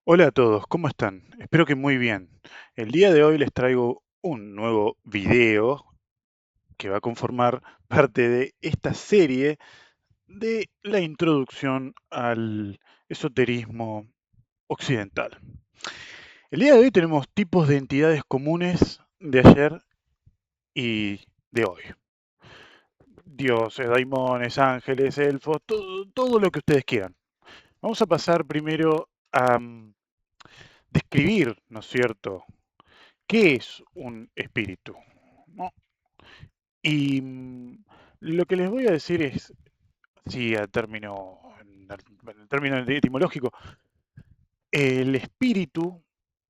Hola a todos, ¿cómo están? Espero que muy bien. El día de hoy les traigo un nuevo video que va a conformar parte de esta serie de la introducción al esoterismo occidental. El día de hoy tenemos tipos de entidades comunes de ayer y de hoy. Dioses, daimones, ángeles, elfos, todo lo que ustedes quieran. Vamos a pasar primero a describir, ¿no es cierto?, qué es un espíritu, ¿no? Y lo que les voy a decir es, sí, en el término etimológico, el espíritu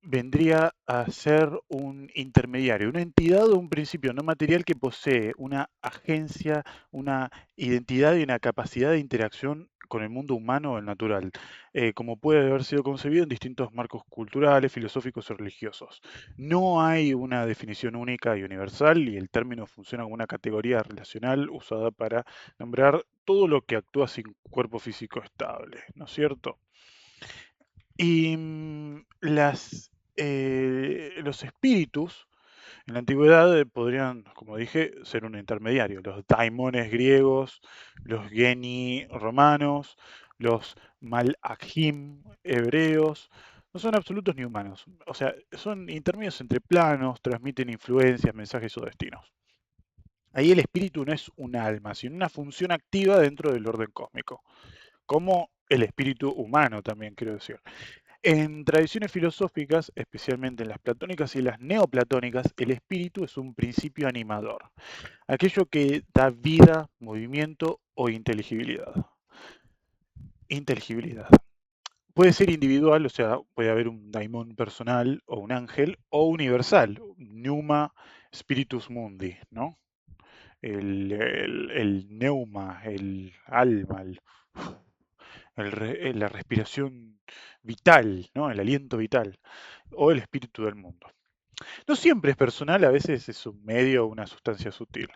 vendría a ser un intermediario, una entidad o un principio no material que posee una agencia, una identidad y una capacidad de interacción con el mundo humano o el natural, como puede haber sido concebido en distintos marcos culturales, filosóficos o religiosos. No hay una definición única y universal y el término funciona como una categoría relacional usada para nombrar todo lo que actúa sin cuerpo físico estable, ¿no es cierto? Y los espíritus en la antigüedad podrían, como dije, ser un intermediario. Los daimones griegos, los geni romanos, los malachim hebreos, no son absolutos ni humanos. O sea, son intermedios entre planos, transmiten influencias, mensajes o destinos. Ahí el espíritu no es un alma, sino una función activa dentro del orden cósmico, como el espíritu humano también, quiero decir. En tradiciones filosóficas, especialmente en las platónicas y las neoplatónicas, el espíritu es un principio animador, aquello que da vida, movimiento o inteligibilidad. Inteligibilidad. Puede ser individual, o sea, puede haber un daimon personal o un ángel, o universal, Pneuma Spiritus Mundi, ¿no? El neuma, el alma, la respiración vital, ¿no? El aliento vital, o el espíritu del mundo. No siempre es personal, a veces es un medio o una sustancia sutil.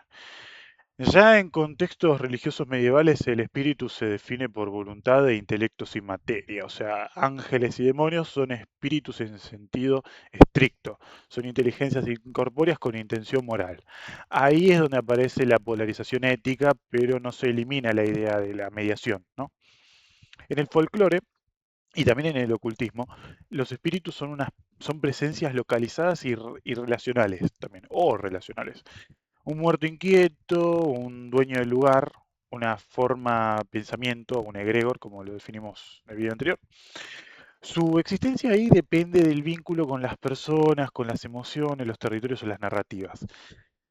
Ya en contextos religiosos medievales, el espíritu se define por voluntad e intelecto sin materia, o sea, ángeles y demonios son espíritus en sentido estricto, son inteligencias incorpóreas con intención moral. Ahí es donde aparece la polarización ética, pero no se elimina la idea de la mediación, ¿no? En el folclore y también en el ocultismo, los espíritus son presencias localizadas y relacionales también, o relacionales. Un muerto inquieto, un dueño del lugar, una forma pensamiento, un egregor, como lo definimos en el video anterior. Su existencia ahí depende del vínculo con las personas, con las emociones, los territorios o las narrativas.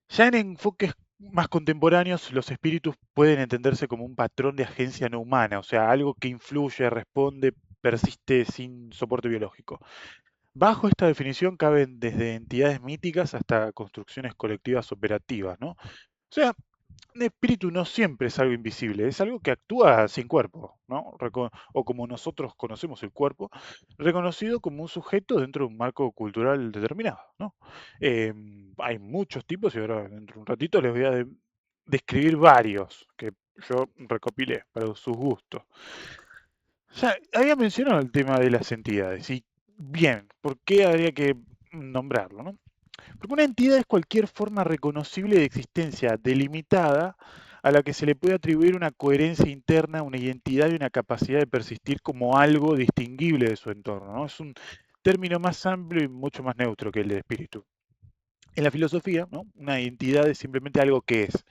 Ya en enfoques más contemporáneos, los espíritus pueden entenderse como un patrón de agencia no humana, o sea, algo que influye, responde, persiste sin soporte biológico. Bajo esta definición caben desde entidades míticas hasta construcciones colectivas operativas, ¿no? O sea, un espíritu no siempre es algo invisible, es algo que actúa sin cuerpo, ¿no? O como nosotros conocemos el cuerpo, reconocido como un sujeto dentro de un marco cultural determinado, ¿no? Hay muchos tipos y ahora dentro de un ratito les voy a describir varios que yo recopilé para sus gustos. Ya había mencionado el tema de las entidades y bien, ¿por qué habría que nombrarlo, no? Porque una entidad es cualquier forma reconocible de existencia delimitada a la que se le puede atribuir una coherencia interna, una identidad y una capacidad de persistir como algo distinguible de su entorno, ¿no? Es un término más amplio y mucho más neutro que el de espíritu. En la filosofía, ¿no?, una identidad es simplemente algo que es.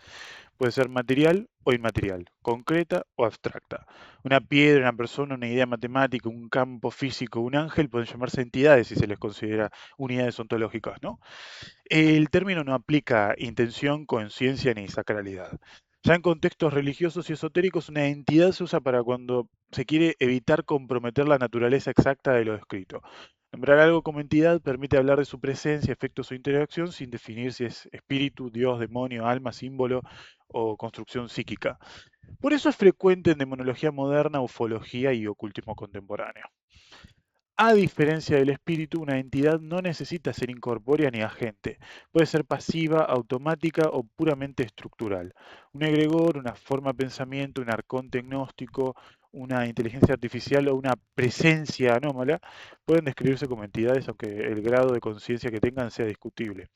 Puede ser material o inmaterial, concreta o abstracta. Una piedra, una persona, una idea matemática, un campo físico, un ángel pueden llamarse entidades si se les considera unidades ontológicas, ¿no? El término no aplica intención, conciencia ni sacralidad. Ya en contextos religiosos y esotéricos, una entidad se usa para cuando se quiere evitar comprometer la naturaleza exacta de lo descrito. Nombrar algo como entidad permite hablar de su presencia, efectos o interacción sin definir si es espíritu, dios, demonio, alma, símbolo o construcción psíquica. Por eso es frecuente en demonología moderna, ufología y ocultismo contemporáneo. A diferencia del espíritu, una entidad no necesita ser incorpórea ni agente. Puede ser pasiva, automática o puramente estructural. Un egregor, una forma de pensamiento, un arcón tecnóstico, una inteligencia artificial o una presencia anómala, pueden describirse como entidades, aunque el grado de conciencia que tengan sea discutible.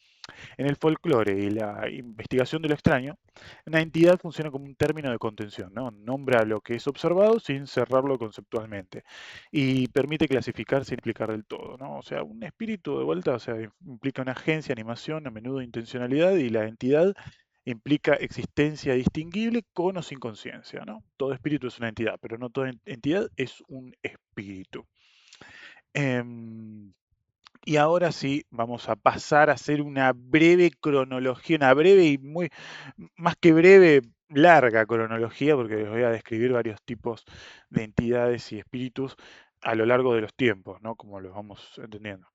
En el folclore y la investigación de lo extraño, una entidad funciona como un término de contención, ¿no? Nombra lo que es observado sin cerrarlo conceptualmente y permite clasificar sin implicar del todo, ¿no? O sea, un espíritu de vuelta, o sea, implica una agencia, animación, a menudo intencionalidad, y la entidad implica existencia distinguible con o sin conciencia, ¿no? Todo espíritu es una entidad, pero no toda entidad es un espíritu. Em, y ahora sí, vamos a pasar a hacer una breve cronología, una breve y muy, más que breve, larga cronología, porque les voy a describir varios tipos de entidades y espíritus a lo largo de los tiempos, ¿no? Como los vamos entendiendo.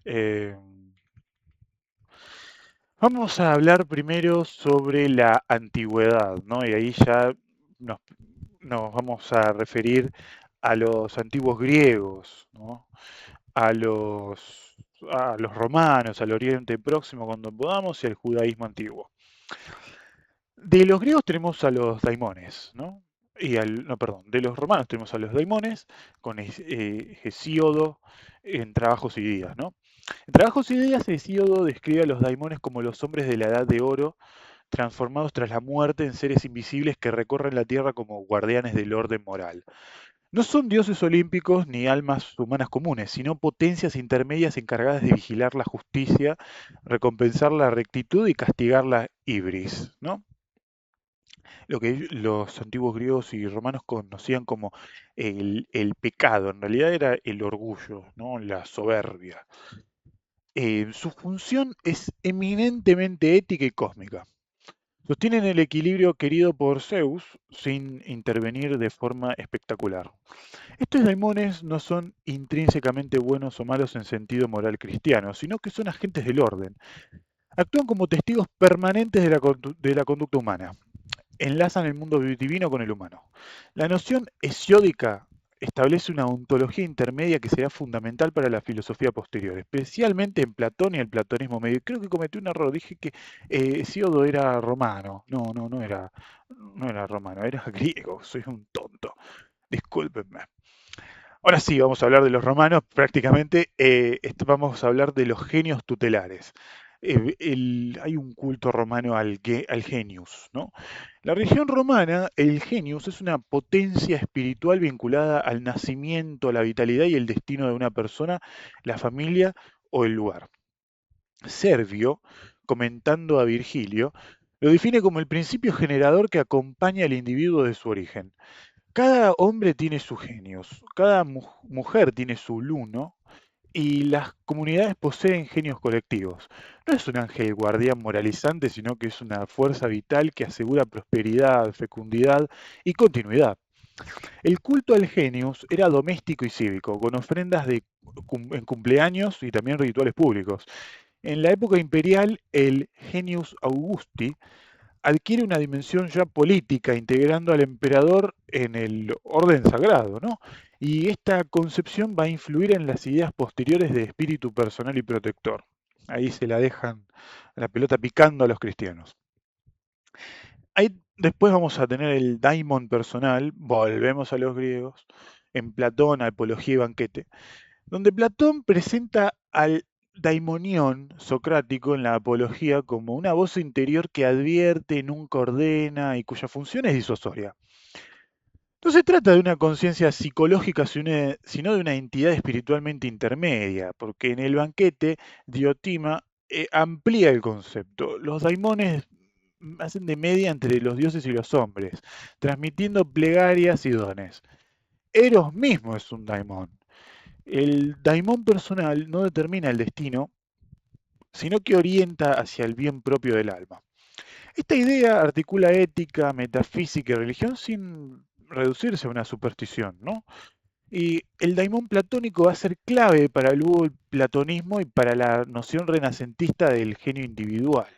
Eh, Vamos a hablar primero sobre la antigüedad, ¿no? Y ahí ya nos, nos vamos a referir a los antiguos griegos, ¿no? a los, a los romanos, al Oriente Próximo cuando podamos y al judaísmo antiguo. De los griegos tenemos a los daimones, ¿no? No, perdón, de los romanos tenemos a los daimones con Hesíodo en Trabajos y Días, ¿no? En Trabajos y Días, Hesíodo describe a los daimones como los hombres de la Edad de Oro, transformados tras la muerte en seres invisibles que recorren la tierra como guardianes del orden moral. No son dioses olímpicos ni almas humanas comunes, sino potencias intermedias encargadas de vigilar la justicia, recompensar la rectitud y castigar la ibris, ¿no? Lo que los antiguos griegos y romanos conocían como el pecado, en realidad era el orgullo, ¿no? La soberbia. Su función es eminentemente ética y cósmica. Sostienen el equilibrio querido por Zeus sin intervenir de forma espectacular. Estos daimones no son intrínsecamente buenos o malos en sentido moral cristiano, sino que son agentes del orden. Actúan como testigos permanentes de la conducta humana. Enlazan el mundo divino con el humano. La noción hesiódica establece una ontología intermedia que será fundamental para la filosofía posterior, especialmente en Platón y el platonismo medio. Creo que cometí un error, dije que Hesíodo era romano. No era romano, era griego, soy un tonto. Discúlpenme. Ahora sí, vamos a hablar de los romanos, prácticamente vamos a hablar de los genios tutelares. Hay un culto romano al genius, ¿no? La religión romana, el genius es una potencia espiritual vinculada al nacimiento, la vitalidad y el destino de una persona, la familia o el lugar. Servio, comentando a Virgilio, lo define como el principio generador que acompaña al individuo de su origen. Cada hombre tiene su genios, cada mujer tiene su luno y las comunidades poseen genios colectivos. No es un ángel guardián moralizante, sino que es una fuerza vital que asegura prosperidad, fecundidad y continuidad. El culto al genius era doméstico y cívico, con ofrendas en cumpleaños y también rituales públicos. En la época imperial, el genius Augusti adquiere una dimensión ya política, integrando al emperador en el orden sagrado, ¿no? Y esta concepción va a influir en las ideas posteriores de espíritu personal y protector. Ahí se la dejan la pelota picando a los cristianos. Ahí después vamos a tener el daimon personal, volvemos a los griegos, en Platón, Apología y Banquete, donde Platón presenta al daimonión socrático en la Apología como una voz interior que advierte, nunca ordena y cuya función es disuasoria. No se trata de una conciencia psicológica, sino de una entidad espiritualmente intermedia, porque en el banquete Diotima amplía el concepto. Los daimones hacen de media entre los dioses y los hombres, transmitiendo plegarias y dones. Eros mismo es un daimón. El daimón personal no determina el destino, sino que orienta hacia el bien propio del alma. Esta idea articula ética, metafísica y religión sin reducirse a una superstición, ¿no? Y el daimón platónico va a ser clave para luego el platonismo y para la noción renacentista del genio individual.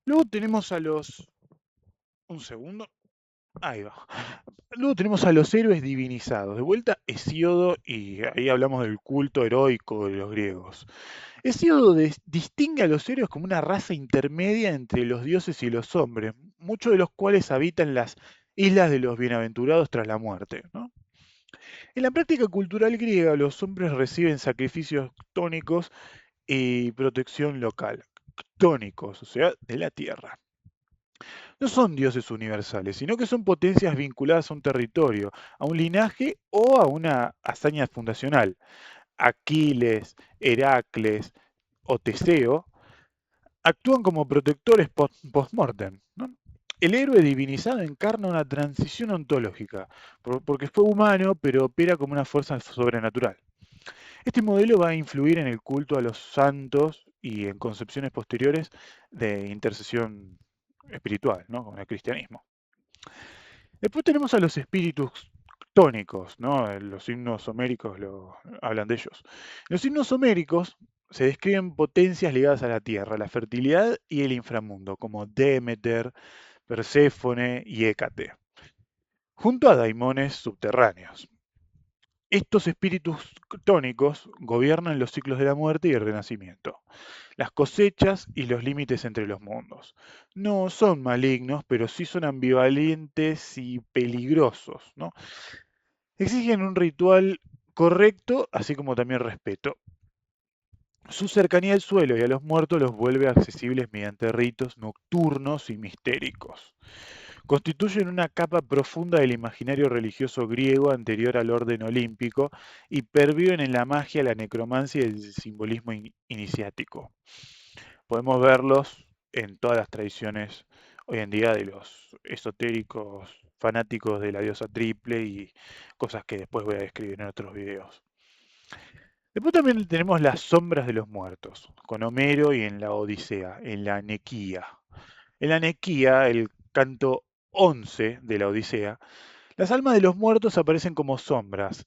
Luego tenemos a los... Un segundo. Ahí va. Luego tenemos a los héroes divinizados. De vuelta, Hesíodo, y ahí hablamos del culto heroico de los griegos. Hesíodo distingue a los héroes como una raza intermedia entre los dioses y los hombres, muchos de los cuales habitan las islas de los bienaventurados tras la muerte, ¿no? En la práctica cultural griega, los hombres reciben sacrificios tónicos y protección local, tónicos, o sea, de la tierra. No son dioses universales, sino que son potencias vinculadas a un territorio, a un linaje o a una hazaña fundacional. Aquiles, Heracles o Teseo actúan como protectores post-mortem, ¿no? El héroe divinizado encarna una transición ontológica, porque fue humano, pero opera como una fuerza sobrenatural. Este modelo va a influir en el culto a los santos y en concepciones posteriores de intercesión espiritual, ¿no? Con el cristianismo. Después tenemos a los espíritus tónicos, ¿no? Los himnos homéricos hablan de ellos. En los himnos homéricos se describen potencias ligadas a la tierra, la fertilidad y el inframundo, como Demeter, Perséfone y Hécate, junto a daimones subterráneos. Estos espíritus tónicos gobiernan los ciclos de la muerte y el renacimiento, las cosechas y los límites entre los mundos. No son malignos, pero sí son ambivalentes y peligrosos, ¿no? Exigen un ritual correcto, así como también respeto. Su cercanía al suelo y a los muertos los vuelve accesibles mediante ritos nocturnos y mistéricos. Constituyen una capa profunda del imaginario religioso griego anterior al orden olímpico y perviven en la magia, la necromancia y el simbolismo iniciático. Podemos verlos en todas las tradiciones hoy en día de los esotéricos fanáticos de la diosa triple y cosas que después voy a describir en otros videos. Después también tenemos las sombras de los muertos, con Homero y en la Odisea, en la Nequía. En la Nequía, el canto 11 de la Odisea, las almas de los muertos aparecen como sombras,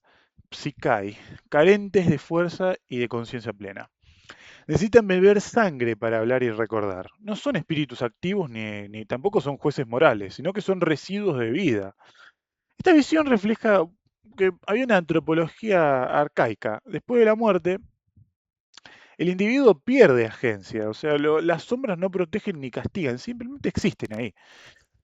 psikai, carentes de fuerza y de conciencia plena. Necesitan beber sangre para hablar y recordar. No son espíritus activos ni tampoco son jueces morales, sino que son residuos de vida. Esta visión refleja que había una antropología arcaica. Después de la muerte, el individuo pierde agencia, o sea, las sombras no protegen ni castigan, simplemente existen ahí.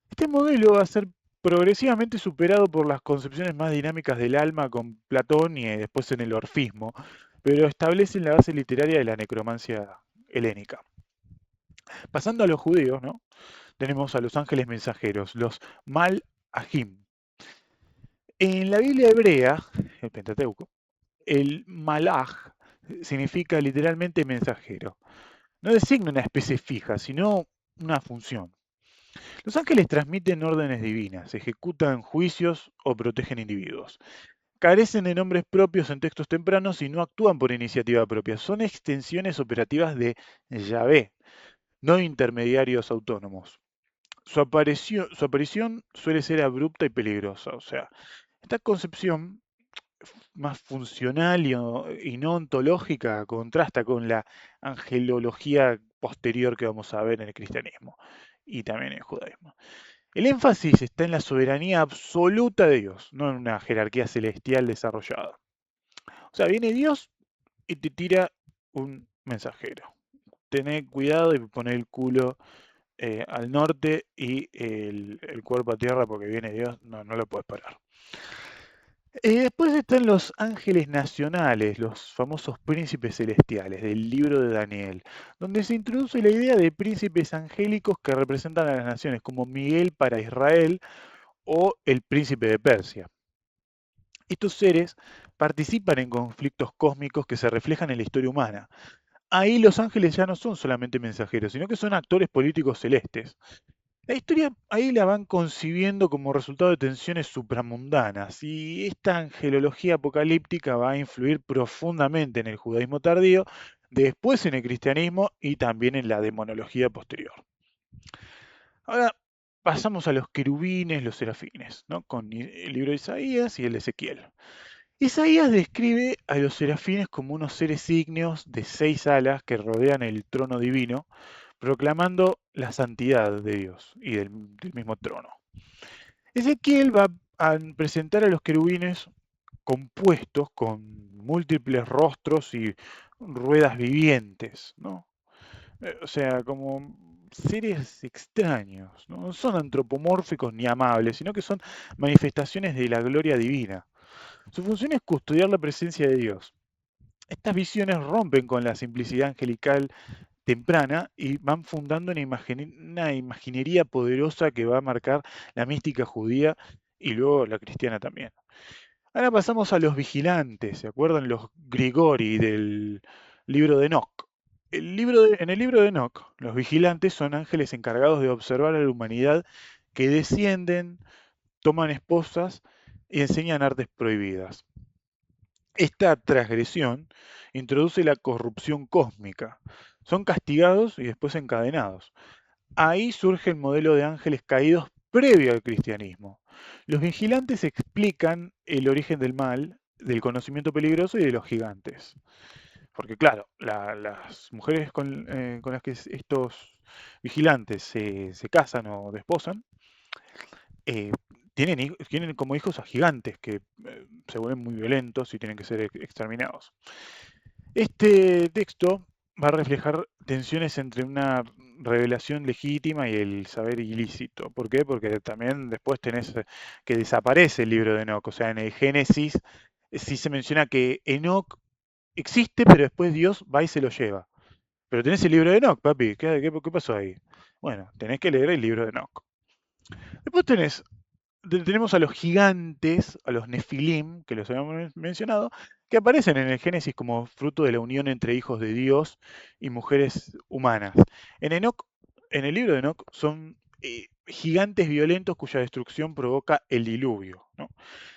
Este modelo va a ser progresivamente superado por las concepciones más dinámicas del alma con Platón y después en el orfismo, pero establecen la base literaria de la necromancia helénica. Pasando a los judíos, ¿no? Tenemos a los ángeles mensajeros, los Malachim. En la Biblia hebrea, el Pentateuco, el Malach significa literalmente mensajero. No designa una especie fija, sino una función. Los ángeles transmiten órdenes divinas, ejecutan juicios o protegen individuos. Carecen de nombres propios en textos tempranos y no actúan por iniciativa propia. Son extensiones operativas de Yahvé, no intermediarios autónomos. Su aparición suele ser abrupta y peligrosa. O sea, esta concepción más funcional y no ontológica contrasta con la angelología posterior que vamos a ver en el cristianismo y también en el judaísmo. El énfasis está en la soberanía absoluta de Dios, no en una jerarquía celestial desarrollada. O sea, viene Dios y te tira un mensajero. Tené cuidado y poner el culo al norte y el cuerpo a tierra porque viene Dios, no lo puedes parar. Después están los ángeles nacionales, los famosos príncipes celestiales del libro de Daniel, donde se introduce la idea de príncipes angélicos que representan a las naciones, como Miguel para Israel o el príncipe de Persia. Estos seres participan en conflictos cósmicos que se reflejan en la historia humana. Ahí los ángeles ya no son solamente mensajeros, sino que son actores políticos celestes. La historia ahí la van concibiendo como resultado de tensiones supramundanas y esta angelología apocalíptica va a influir profundamente en el judaísmo tardío, después en el cristianismo y también en la demonología posterior. Ahora pasamos a los querubines, los serafines, ¿no? Con el libro de Isaías y el de Ezequiel. Isaías describe a los serafines como unos seres ígneos de 6 alas que rodean el trono divino, proclamando la santidad de Dios y del mismo trono. Ezequiel va a presentar a los querubines compuestos con múltiples rostros y ruedas vivientes, ¿no? O sea, como seres extraños, no son antropomórficos ni amables, sino que son manifestaciones de la gloria divina. Su función es custodiar la presencia de Dios. Estas visiones rompen con la simplicidad angelical temprana y van fundando una imaginería poderosa que va a marcar la mística judía y luego la cristiana también. Ahora pasamos a los vigilantes, ¿se acuerdan? Los Grigori del libro de Enoch. En el libro de Enoch, los vigilantes son ángeles encargados de observar a la humanidad que descienden, toman esposas y enseñan artes prohibidas. Esta transgresión introduce la corrupción cósmica. Son castigados y después encadenados. Ahí surge el modelo de ángeles caídos previo al cristianismo. Los vigilantes explican el origen del mal, del conocimiento peligroso y de los gigantes. Porque claro, las mujeres con las que estos vigilantes se casan o desposan, eh, tienen como hijos a gigantes que se vuelven muy violentos y tienen que ser exterminados. Este texto va a reflejar tensiones entre una revelación legítima y el saber ilícito. ¿Por qué? Porque también después tenés que desaparece el libro de Enoch. O sea, en el Génesis sí se menciona que Enoch existe, pero después Dios va y se lo lleva. Pero tenés el libro de Enoch, papi. ¿Qué pasó ahí? Bueno, tenés que leer el libro de Enoch. Después tenemos a los gigantes, a los Nefilim, que los habíamos mencionado, que aparecen en el Génesis como fruto de la unión entre hijos de Dios y mujeres humanas. En Enoc, en el libro de Enoch son gigantes violentos cuya destrucción provoca el diluvio, ¿no?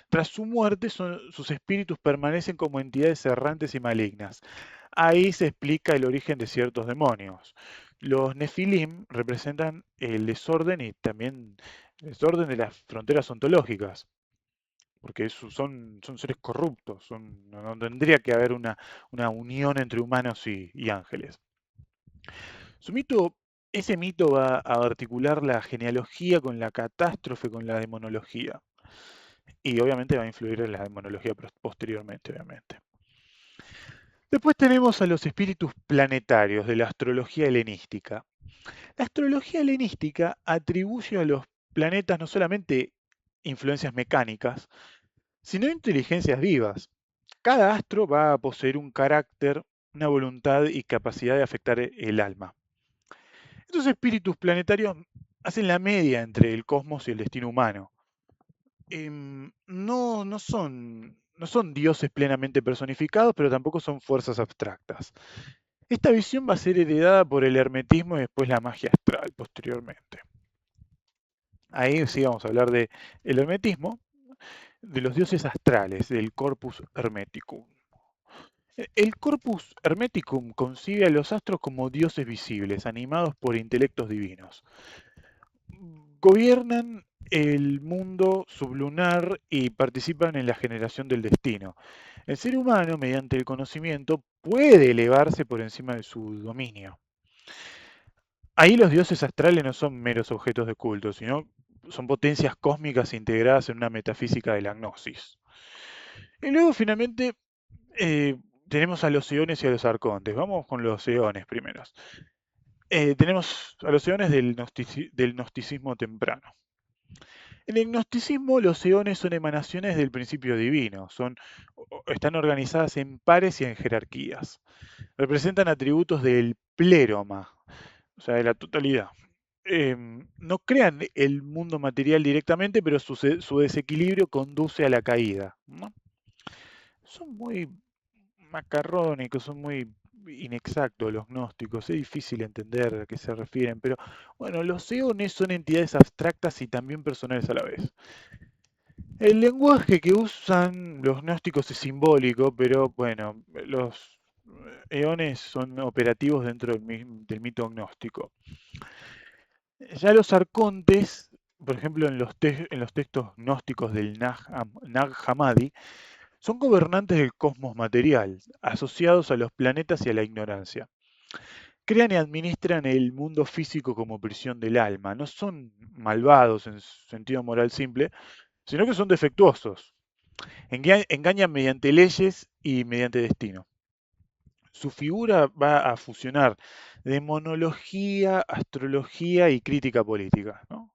Tras su muerte, sus espíritus permanecen como entidades errantes y malignas. Ahí se explica el origen de ciertos demonios. Los Nefilim representan el desorden y también el desorden de las fronteras ontológicas, porque son seres corruptos, no tendría que haber una unión entre humanos y ángeles. Su mito, ese mito va a articular la genealogía con la catástrofe, con la demonología. Y obviamente va a influir en la demonología posteriormente, obviamente. Después tenemos a los espíritus planetarios de la astrología helenística. La astrología helenística atribuye a los planetas no solamente influencias mecánicas, sino inteligencias vivas. Cada astro va a poseer un carácter, una voluntad y capacidad de afectar el alma. Estos espíritus planetarios hacen la media entre el cosmos y el destino humano. No son dioses plenamente personificados, pero tampoco son fuerzas abstractas. Esta visión va a ser heredada por el hermetismo y después la magia astral posteriormente. Ahí sí vamos a hablar de el hermetismo, de los dioses astrales, del corpus hermeticum. El corpus hermeticum concibe a los astros como dioses visibles, animados por intelectos divinos. Gobiernan el mundo sublunar y participan en la generación del destino. El ser humano, mediante el conocimiento, puede elevarse por encima de su dominio. Ahí los dioses astrales no son meros objetos de culto, sino son potencias cósmicas integradas en una metafísica de la gnosis. Y luego finalmente eh, tenemos a los eones y a los arcontes. Vamos con los eones primeros. Tenemos a los eones del gnosticismo temprano. En el gnosticismo los eones son emanaciones del principio divino, están organizadas en pares y en jerarquías. Representan atributos del pléroma, o sea, de la totalidad. No crean el mundo material directamente, pero su desequilibrio conduce a la caída, ¿no? Son muy macarrónicos, son muy inexactos los gnósticos, es difícil entender a qué se refieren, pero bueno, los eones son entidades abstractas y también personales a la vez. El lenguaje que usan los gnósticos es simbólico, pero bueno, los eones son operativos dentro del mito gnóstico. Ya los arcontes, por ejemplo, en los textos gnósticos del Nag Hammadi, son gobernantes del cosmos material, asociados a los planetas y a la ignorancia. Crean y administran el mundo físico como prisión del alma. No son malvados en sentido moral simple, sino que son defectuosos. Engañan mediante leyes y mediante destino. Su figura va a fusionar demonología, astrología y crítica política, ¿no?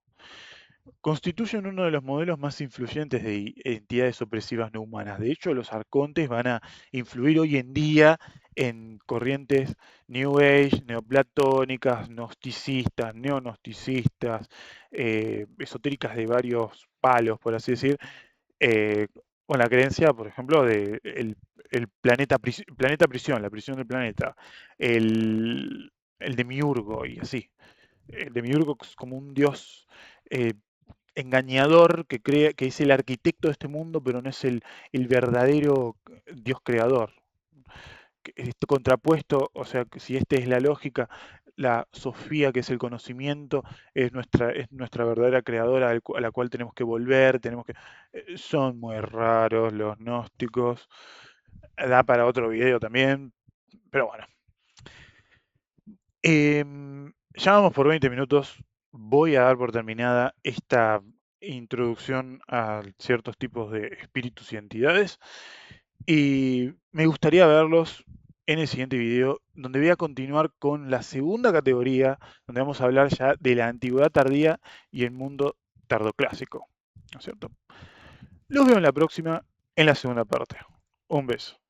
Constituyen uno de los modelos más influyentes de entidades opresivas no humanas. De hecho, los arcontes van a influir hoy en día en corrientes New Age, neoplatónicas, gnosticistas, neognosticistas, esotéricas de varios palos, por así decir, eh, con la creencia, por ejemplo, de el planeta, planeta prisión, la prisión del planeta, el demiurgo y así. El demiurgo es como un dios eh, engañador que cree que es el arquitecto de este mundo, pero no es el verdadero Dios creador. Esto contrapuesto, o sea, que si esta es la lógica, la Sofía, que es el conocimiento, es nuestra verdadera creadora a la cual tenemos que volver, son muy raros los gnósticos, da para otro video también, pero bueno. Ya vamos por 20 minutos. Voy a dar por terminada esta introducción a ciertos tipos de espíritus y entidades. Y me gustaría verlos en el siguiente video, donde voy a continuar con la segunda categoría, donde vamos a hablar ya de la antigüedad tardía y el mundo tardoclásico. ¿No es cierto? Los veo en la próxima, en la segunda parte. Un beso.